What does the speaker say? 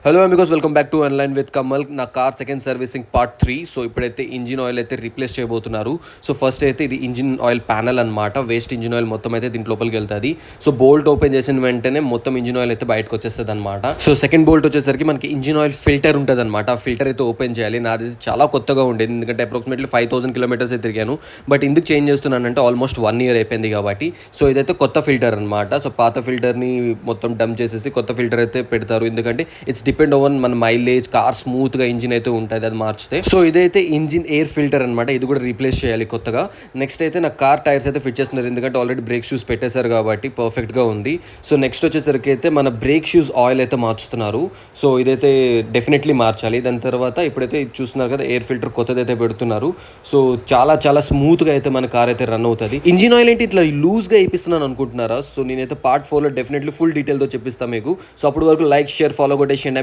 Hello amigos, welcome back to online with Kamal. నా car second servicing part 3. So ఇప్పుడైతే engine oil అయితే replace చేయబోతున్నారు. So first అయితే ఇది ఇంజిన్ ఆయిల్ ప్యానల్ అనమాట. వేస్ట్ ఇంజిన్ ఆయిల్ మొత్తం అయితే దీంట్ లోపలికి వెళ్తుంది. సో బోల్ట్ ఓపెన్ చేసిన వెంటనే మొత్తం ఇంజిన్ ఆయిల్ అయితే బయటకు వచ్చేస్తుంది అనమాట. సో సెకండ్ బోల్ట్ వచ్చేసరికి మనకి ఇంజిన్ ఆయిల్ ఫిల్టర్ ఉంటుంది అనమాట. ఆ ఫిల్టర్ అయితే ఓపెన్ చేయాలి. నాది చాలా కొత్తగా ఉండేది, ఎందుకంటే అప్రాక్సిమేట్లీ 5000 కిలోమీటర్స్ అయితే తిరిగాను. బట్ ఎందుకు చేంజ్ చేస్తున్నానంటే ఆల్మోస్ట్ 1 year అయిపోయింది కాబట్టి. సో ఇదైతే కొత్త ఫిల్టర్ అనమాట. సో పాత ఫిల్టర్ని మొత్తం డంప్ చేసేసి కొత్త ఫిల్టర్ అయితే పెడతారు, ఎందుకంటే ఇట్స్ డిపెండ్ ఆన్ మన మైలేజ్, కార్ స్మూత్గా ఇంజిన్ అయితే ఉంటుంది అది మార్చితే. సో ఇదైతే ఇంజిన్ ఎయిర్ ఫిల్టర్ అనమాట. ఇది కూడా రీప్లేస్ చేయాలి కొత్తగా. నెక్స్ట్ అయితే నా కార్ టైర్స్ అయితే ఫిట్ చేస్తున్నారు, ఎందుకంటే ఆల్రెడీ బ్రేక్ షూస్ పెట్టేశారు కాబట్టి పర్ఫెక్ట్గా ఉంది. సో నెక్స్ట్ వచ్చేసరికి అయితే మన బ్రేక్ షూస్ ఆయిల్ అయితే మార్చుతున్నారు. సో ఇదైతే డెఫినెట్లీ మార్చాలి. దాని తర్వాత ఇప్పుడైతే చూస్తున్నారు కదా, ఎయిర్ ఫిల్టర్ కొత్తది అయితే పెడుతున్నారు. సో చాలా చాలా స్మూత్గా అయితే మన కార్ అయితే రన్ అవుతుంది. ఇంజిన్ ఆయిల్ ఏంటి ఇట్లా లూజ్గా వేయిస్తున్నాను అనుకుంటున్నారా? సో నేనైతే పార్ట్ 4లో డెఫినెట్లీ ఫుల్ డీటెయిల్తో చెప్పిస్తాను మీకు. సో అప్పటి వరకు లైక్, షేర్, ఫాలో కొట్టేసి